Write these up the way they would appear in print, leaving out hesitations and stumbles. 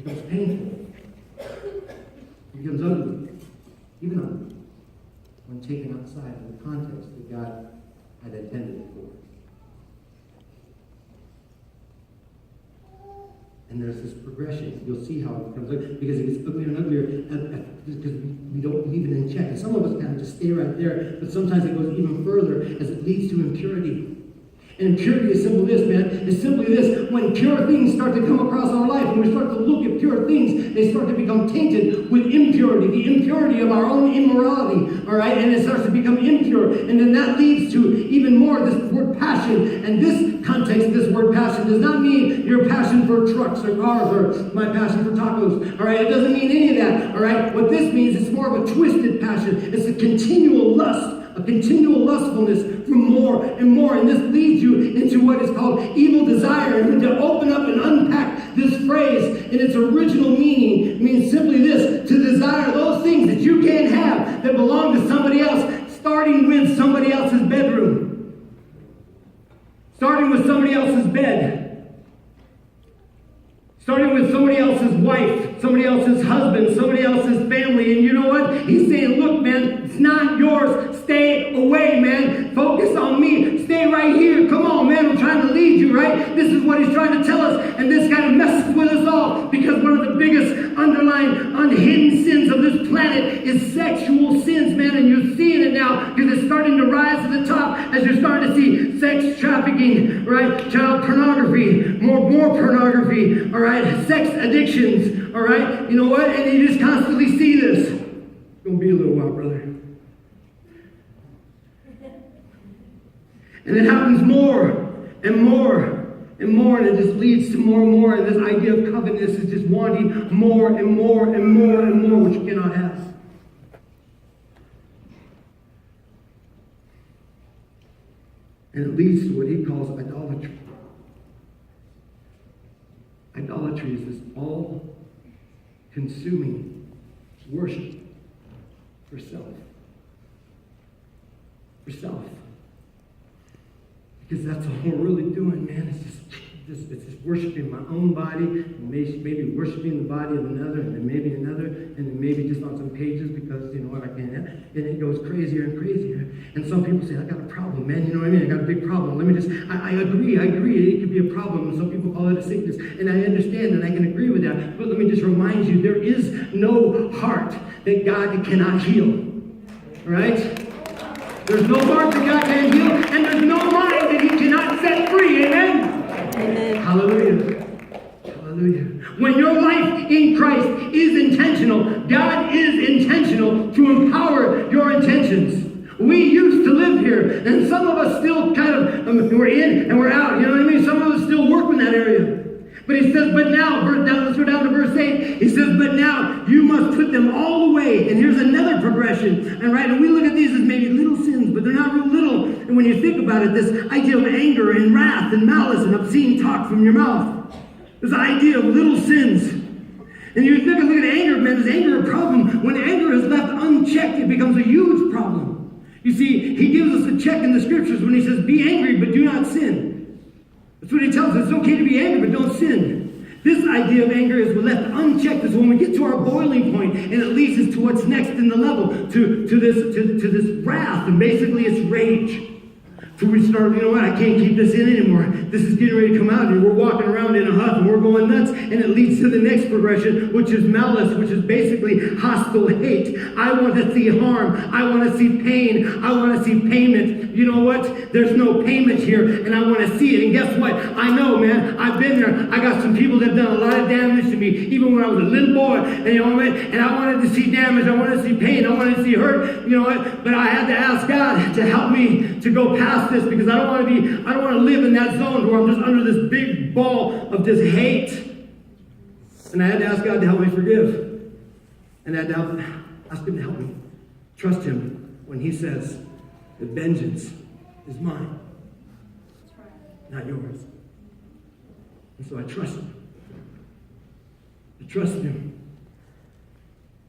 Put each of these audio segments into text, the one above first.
becomes painful. It becomes ugly. Even ugly. When taken outside of the context that God had intended it for. And there's this progression. You'll see how it becomes ugly, because it gets uglier and uglier because we don't leave it in check. And some of us kind of just stay right there, but sometimes it goes even further as it leads to impurity. And impurity is simply this, man. It's simply this. When pure things start to come across our life, when we start to look at pure things, they start to become tainted with impurity, the impurity of our own immorality, all right? And it starts to become impure. And then that leads to even more this word passion. And this context, this word passion, does not mean your passion for trucks or cars or my passion for tacos, all right? It doesn't mean any of that, all right? What this means is more of a twisted passion. It's a continual lust. A continual lustfulness for more and more. And this leads you into what is called evil desire. And to open up and unpack this phrase in its original meaning, it means simply this: to desire those things that you can't have that belong to somebody else, starting with somebody else's bedroom. Starting with somebody else's bed. Starting with somebody else's wife, somebody else's husband, somebody else's family. And you know what? He's saying, look, man, it's not yours. Stay away, man. Focus on me. Stay right here. Come on, man. I'm trying to lead you, right? This is what he's trying to tell us. And this kind of messes with us all, because one of the biggest underlying unhidden sins of this planet is sexual sins, man. And you're seeing it now because it's starting to rise to the top as you're starting to see sex trafficking, right? Child pornography, more pornography, all right? Sex addictions, all right? You know what? And you just constantly see this. It's going to be a little while, brother. And it happens more and more and more, and it just leads to more and more. And this idea of covetousness is just wanting more and more and more and more, which you cannot have. And it leads to what he calls idolatry. Idolatry is this all-consuming worship for self. For self. Because that's all we're really doing, man. It's just worshiping my own body, maybe worshiping the body of another, and then maybe another, and then maybe just on some pages because, you know what, I can't. And it goes crazier and crazier. And some people say, I got a problem, man. You know what I mean? I got a big problem. Let me just, I agree. It could be a problem. And some people call it a sickness. And I understand and I can agree with that. But let me just remind you, there is no heart that God cannot heal. All right? There's no heart that God can't heal, and there's no mind that he cannot set free. Amen? Amen. Hallelujah. Hallelujah. When your life in Christ is intentional, God is intentional to empower your intentions. We used to live here, and some of us still kind of, we're in and we're out. You know what I mean? Some of us still work in that area. But he says, but now, let's go down to verse 8. He says, but now you must put them all away. And here's another progression. And we look at these as maybe little sins, but they're not real little. And when you think about it, this idea of anger and wrath and malice and obscene talk from your mouth. This idea of little sins. And you look at anger, man, is anger a problem? When anger is left unchecked, it becomes a huge problem. You see, he gives us a check in the scriptures when he says, be angry, but do not sin. That's what he tells us. It's okay to be angry, but don't sin. This idea of anger is left unchecked. Is when we get to our boiling point, and it leads us to what's next in the level, to this wrath, and basically it's rage. So we start, you know what, I can't keep this in anymore. This is getting ready to come out, and we're walking around in a huff, and we're going nuts, and it leads to the next progression, which is malice, which is basically hostile hate. I want to see harm. I want to see pain. I want to see payment. You know what? There's no payment here, and I want to see it. And guess what? I know, man. I've been there. I got some people that have done a lot of damage to me, even when I was a little boy. And you know what? And I wanted to see damage. I wanted to see pain. I wanted to see hurt. You know what? But I had to ask God to help me to go past this, because I don't want to live in that zone where I'm just under this big ball of just hate. And I had to ask God to help me forgive. And I had to ask him to help me trust him when he says that vengeance is mine, not yours. And so I trust him. I trust him.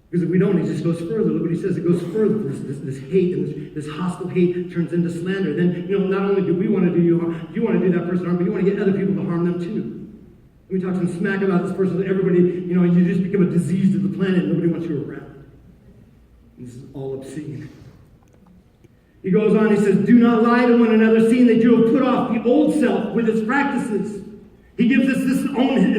Because if we don't, it just goes further. Look what he says. It goes further. This hate and this hostile hate turns into slander. Then, not only do we want to do you harm, you want to do that person harm, but you want to get other people to harm them too. We talk some smack about this person, that everybody, you just become a disease to the planet. Nobody wants you around. And this is all obscene. He goes on, he says, do not lie to one another, seeing that you have put off the old self with its practices. He gives us his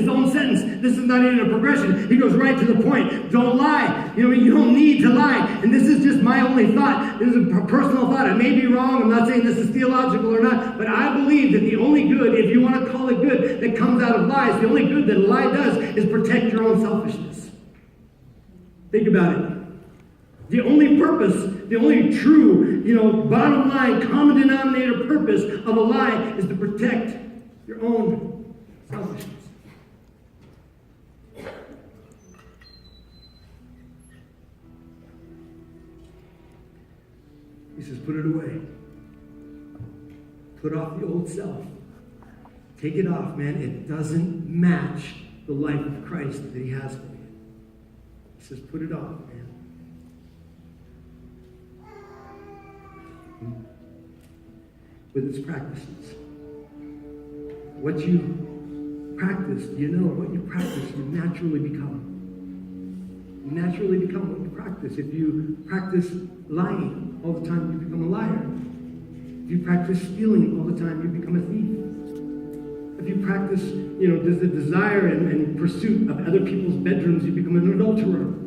own sentence. This is not even a progression. He goes right to the point. Don't lie. You don't need to lie. And this is just my only thought. This is a personal thought. I may be wrong. I'm not saying this is theological or not. But I believe that the only good, if you want to call it good, that comes out of lies, the only good that a lie does is protect your own selfishness. Think about it. The only purpose, the only true, bottom line, common denominator purpose of a lie is to protect your own selfishness. He says, put it away. Put off the old self. Take it off, man. It doesn't match the life of Christ that he has for you. He says, put it off, man. With its practices. What you practice, what you practice, you naturally become. You naturally become what you practice. If you practice lying all the time, you become a liar. If you practice stealing all the time, you become a thief. If you practice, the desire and pursuit of other people's bedrooms, you become an adulterer.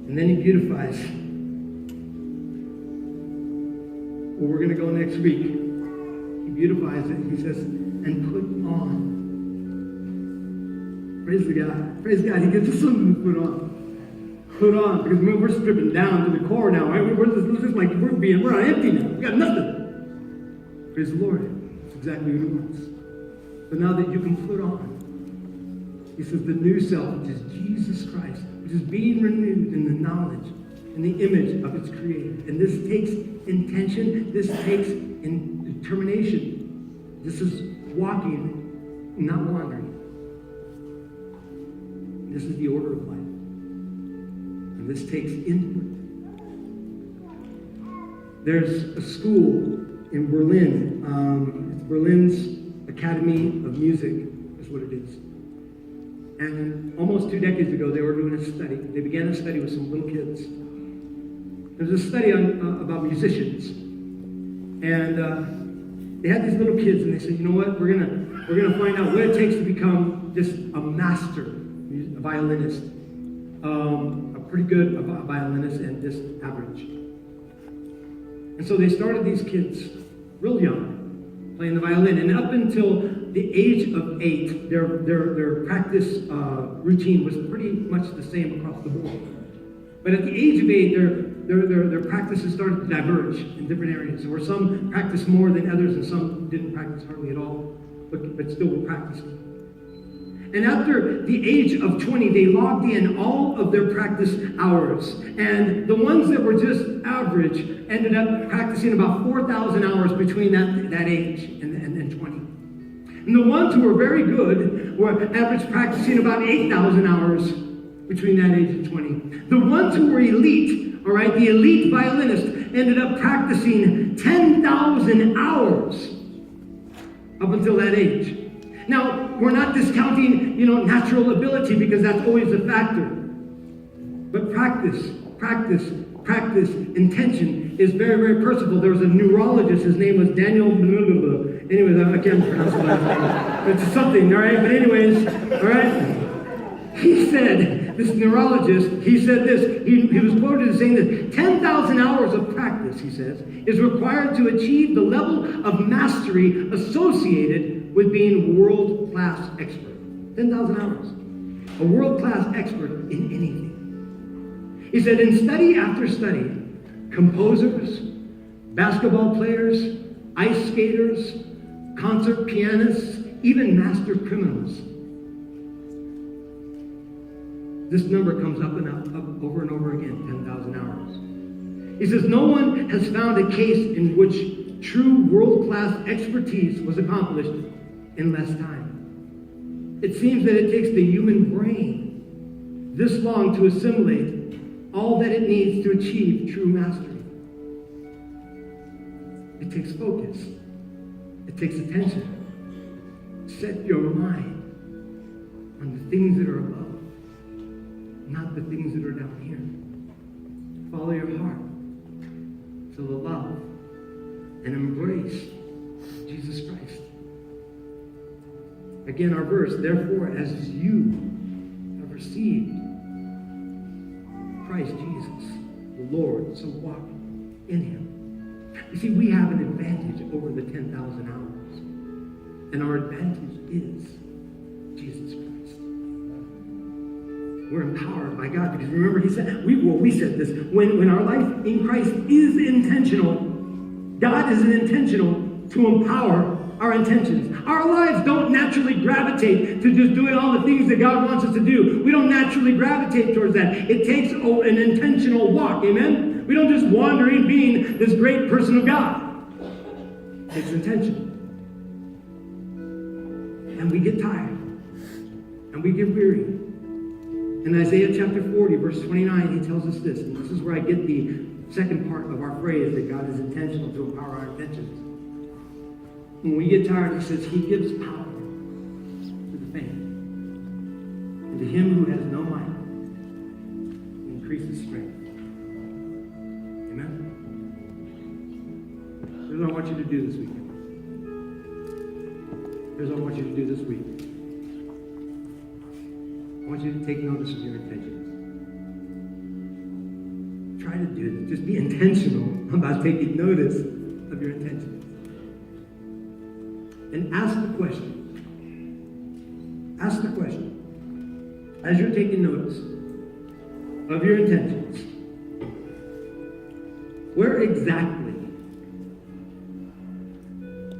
And then he beautifies. Well, we're going to go next week. He beautifies it. He says, and put on. Praise the God. Praise God. He gives us something to put on. Put on. Because we're stripping down to the core now. Right? We're on empty now. We got nothing. Praise the Lord. That's exactly what he wants. So now that you can put on, he says the new self, which is Jesus Christ, which is being renewed in the knowledge, in the image of its creator. And this takes intention. This takes determination. This is walking, not wandering. This is the order of life. And this takes input. There's a school in Berlin. It's Berlin's Academy of Music, is what it is. And almost 2 decades ago, they were doing a study. They began a study with some little kids. There's a study about musicians. And they had these little kids, and they said, you know what? We're gonna find out what it takes to become just a master, a violinist, a pretty good violinist, and just average. And so they started these kids real young, playing the violin, and up until the age of 8, their practice routine was pretty much the same across the board. But at the age of 8, their practices started to diverge in different areas. There were some practiced more than others, and some didn't practice hardly at all, but still were practicing. And after the age of 20, they logged in all of their practice hours. And the ones that were just average ended up practicing about 4,000 hours between that age and 20. And the ones who were very good were average practicing about 8,000 hours between that age and 20. The ones who were elite, all right, the elite violinists ended up practicing 10,000 hours up until that age. Now, we're not discounting, natural ability, because that's always a factor. But practice, intention is very, very personal. There was a neurologist, his name was Daniel, anyways, I can't pronounce his last name. It's something, all right? But anyways, all right? He said, this neurologist, he said this, he was quoted as saying this, 10,000 hours of practice, he says, is required to achieve the level of mastery associated with being world-class expert. 10,000 hours. A world-class expert in anything. He said, in study after study, composers, basketball players, ice skaters, concert pianists, even master criminals. This number comes up and up over and over again, 10,000 hours. He says, no one has found a case in which true world-class expertise was accomplished in less time. It seems that it takes the human brain this long to assimilate all that it needs to achieve true mastery. It takes focus. It takes attention. Set your mind on the things that are above, not the things that are down here. Follow your heart to the love and embrace Jesus Christ. Again, our verse, therefore, as you have received Christ Jesus, the Lord, so walk in him. You see, we have an advantage over the 10,000 hours. And our advantage is Jesus Christ. We're empowered by God. Because remember, he said, we said this, when our life in Christ is intentional, God is intentional to empower our intentions. Our lives don't naturally gravitate to just doing all the things that God wants us to do. We don't naturally gravitate towards that. It takes an intentional walk, amen? We don't just wander in being this great person of God. It's intentional. And we get tired. And we get weary. In Isaiah chapter 40, verse 29, he tells us this. And this is where I get the second part of our phrase that God is intentional to empower our intentions. When we get tired, he says, he gives power to the faint. And to him who has no might, he increases strength. Amen? Here's what I want you to do this weekend. Here's what I want you to do this week. I want you to take notice of your intentions. Try to do it. Just be intentional about taking notice of your intentions. And ask the question. Ask the question. As you're taking notice of your intentions, where exactly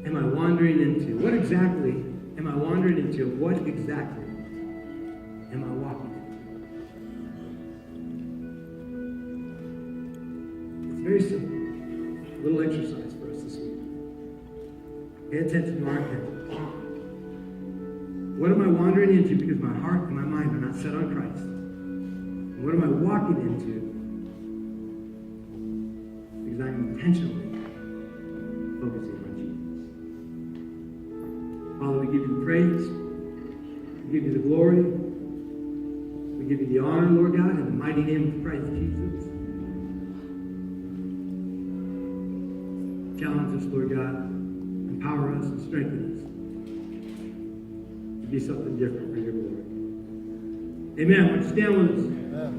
am I wandering into? What exactly am I wandering into? What exactly am I walking in? It's very simple. A little exercise for us this week. Pay attention to our intentions. What am I wandering into because my heart and my mind are not set on Christ? And what am I walking into because I'm intentionally focusing on Jesus? Father, we give you the praise. We give you the glory. We give you the honor, Lord God, in the mighty name of Christ Jesus. Challenge us, Lord God. Empower us and strengthen us to be something different for your glory. Amen. Would you stand with us? Amen.